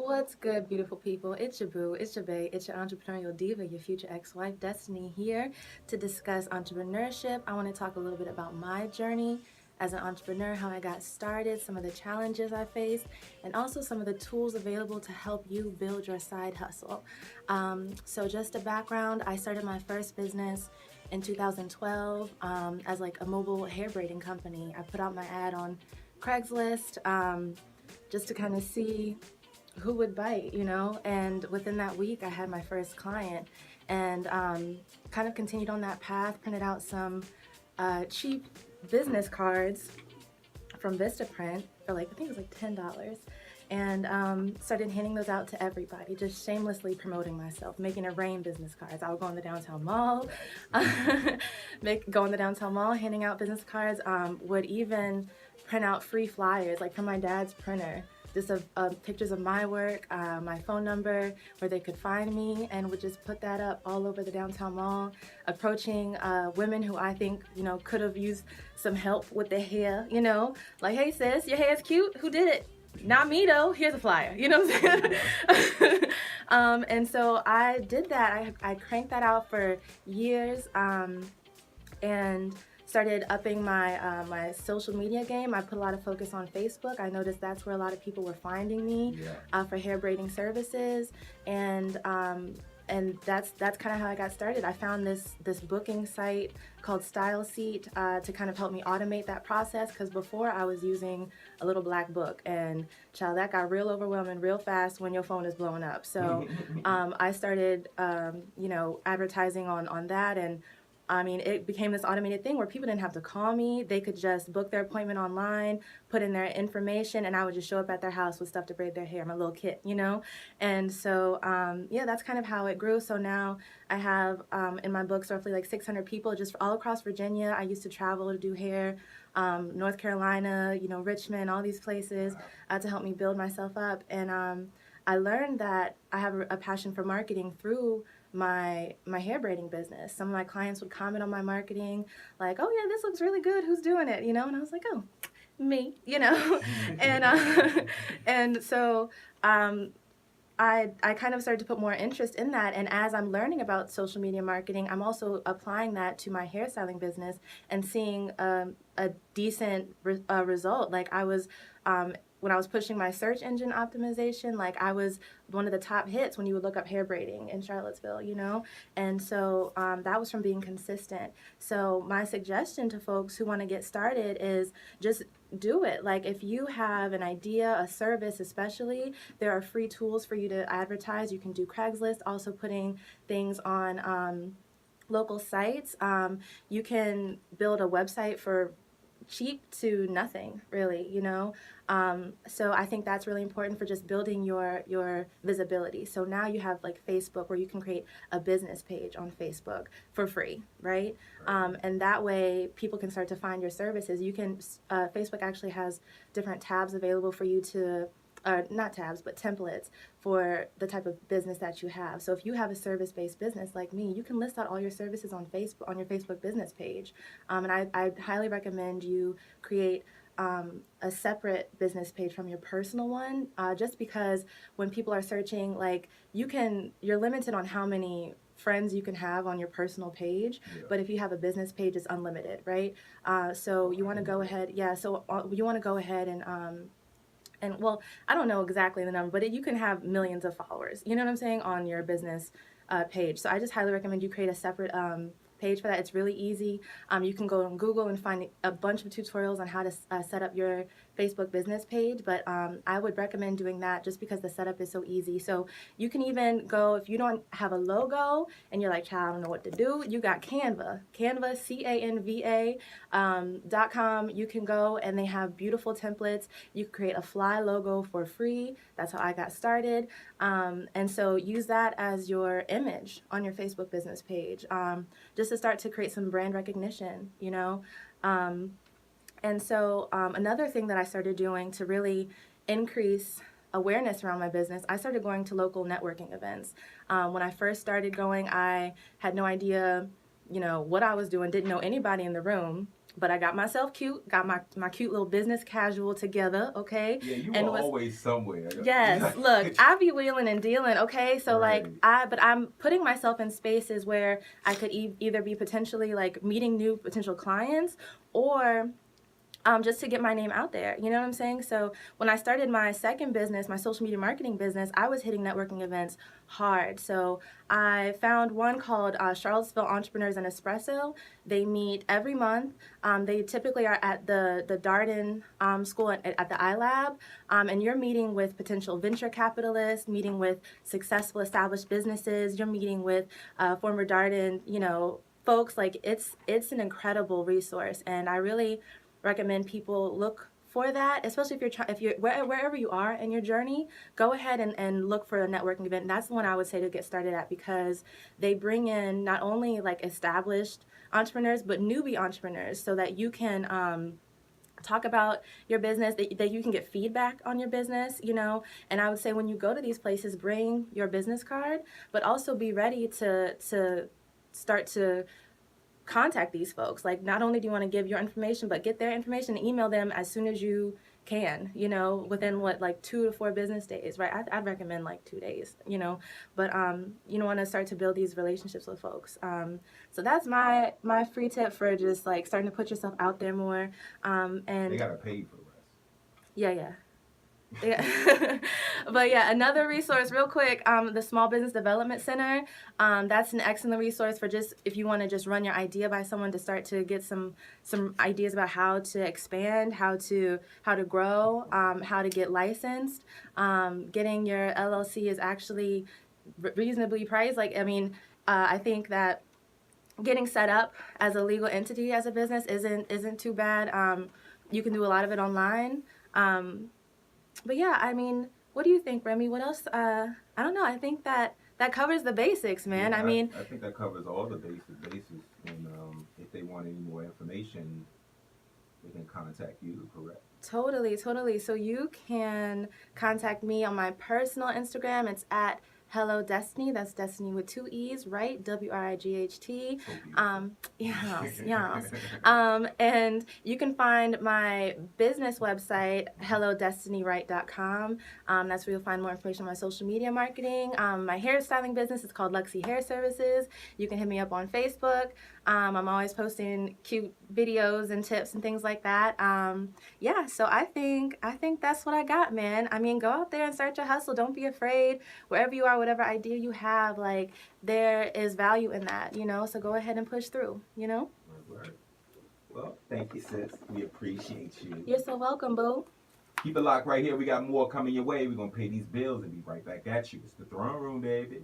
What's good, beautiful people? It's your boo, it's your bae, it's your entrepreneurial diva, your future ex-wife, Destiny, here to discuss entrepreneurship. I want to talk a little bit about my journey as an entrepreneur, how I got started, some of the challenges I faced, and also some of the tools available to help you build your side hustle. So just a background, I started my first business in 2012 as like a mobile hair braiding company. I put out my ad on Craigslist just to kind of see who would bite, and within that week I had my first client, and kind of continued on that path, printed out some cheap business cards from Vistaprint for like, I think it was like $10, and started handing those out to everybody, just shamelessly promoting myself, making it rain business cards. I would go in the downtown mall, handing out business cards, would even print out free flyers, like from my dad's printer, just of pictures of my work, my phone number, where they could find me, and would just put that up all over the downtown mall, approaching women who I think, could have used some help with their hair, like, hey sis, your hair's cute, who did it? Not me though, here's a flyer, you know what I'm saying? And so I did that. I cranked that out for years, and started upping my social media game. I put a lot of focus on Facebook. I noticed that's where a lot of people were finding me for hair braiding services, and that's kind of how I got started. I found this booking site called Style Seat to kind of help me automate that process, because before I was using a little black book, and child, that got real overwhelming real fast when your phone is blowing up. So I started advertising on that, and I mean, it became this automated thing where people didn't have to call me. They could just book their appointment online, put in their information, and I would just show up at their house with stuff to braid their hair, my little kit, And so, that's kind of how it grew. So now I have in my books roughly like 600 people just all across Virginia. I used to travel to do hair, North Carolina, Richmond, all these places to help me build myself up. And I learned that I have a passion for marketing through my hair braiding business. Some of my clients would comment on my marketing like, oh yeah, this looks really good, who's doing it, and I was like, oh, me, and and so I kind of started to put more interest in that, and as I'm learning about social media marketing, I'm also applying that to my hairstyling business and seeing a decent result. Like I was when I was pushing my search engine optimization, like I was one of the top hits when you would look up hair braiding in Charlottesville, And so that was from being consistent. So my suggestion to folks who want to get started is just do it. Like if you have an idea, a service especially, there are free tools for you to advertise. You can do Craigslist, also putting things on local sites. You can build a website for cheap to nothing, really, So I think that's really important for just building your visibility. So now you have like Facebook, where you can create a business page on Facebook for free, right? And that way people can start to find your services. You can, Facebook actually has different tabs available for you to not tabs, but templates for the type of business that you have. So if you have a service-based business like me, you can list out all your services on Facebook, on your Facebook business page. And I highly recommend you create a separate business page from your personal one, just because when people are searching, like you're limited on how many friends you can have on your personal page, but if you have a business page, it's unlimited, right? So you want to go ahead, you want to go ahead and well, I don't know exactly the number, but you can have millions of followers, you know what I'm saying, on your business page. So I just highly recommend you create a separate page for that. It's really easy. You can go on Google and find a bunch of tutorials on how to set up your Facebook business page, but I would recommend doing that just because the setup is so easy. So you can even go, if you don't have a logo and you're like, child, I don't know what to do, you got Canva, CANVA, .com. You can go and they have beautiful templates. You can create a fly logo for free. That's how I got started. And so use that as your image on your Facebook business page, just to start to create some brand recognition, And so another thing that I started doing to really increase awareness around my business, I started going to local networking events. When I first started going, I had no idea, what I was doing, didn't know anybody in the room. But I got myself cute, got my cute little business casual together, okay? Yeah, you and were always somewhere. Yes, look, I be wheeling and dealing, okay? So Right. but I'm putting myself in spaces where I could either be potentially like meeting new potential clients, or just to get my name out there. You know what I'm saying? So when I started my second business, my social media marketing business, I was hitting networking events hard. So I found one called Charlottesville Entrepreneurs and Espresso. They meet every month. They typically are at the Darden School at the iLab, and you're meeting with potential venture capitalists, meeting with successful established businesses. You're meeting with former Darden, folks. Like it's an incredible resource, and I really recommend people look for that, especially if you're wherever you are in your journey. Go ahead and look for a networking event. And that's the one I would say to get started at, because they bring in not only like established entrepreneurs but newbie entrepreneurs, so that you can talk about your business, that you can get feedback on your business, and I would say when you go to these places, bring your business card, but also be ready to start to contact these folks. Like, not only do you want to give your information, but get their information and email them as soon as you can, within like 2 to 4 business days, right? I'd recommend like 2 days, but you want to start to build these relationships with folks. So that's my free tip for just like starting to put yourself out there more. And they gotta pay you for the rest. Yeah. But yeah, another resource real quick, the Small Business Development Center. That's an excellent resource for just if you want to just run your idea by someone, to start to get some ideas about how to expand, how to grow, how to get licensed. Getting your LLC is actually reasonably priced. I think that getting set up as a legal entity as a business isn't too bad. You can do a lot of it online. But yeah, what do you think, Remy? What else? I don't know. I think that covers the basics, man. Yeah, I think that covers all the bases. And if they want any more information, they can contact you, correct? Totally. So you can contact me on my personal Instagram. It's at Hello Destiny. That's Destiny with 2 E's, right? WRIGHT. Yes. And you can find my business website, hellodestinyright.com. That's where you'll find more information on my social media marketing. My hairstyling business is called Luxy Hair Services. You can hit me up on Facebook. I'm always posting cute videos and tips and things like that. So I think that's what I got, man. Go out there and start your hustle. Don't be afraid. Wherever you are, whatever idea you have, like, there is value in that, so go ahead and push through, Right. Well, thank you, sis. We appreciate you. You're so welcome, boo. Keep it locked right here. We got more coming your way. We're going to pay these bills and be right back at you. It's the Throne Room, baby.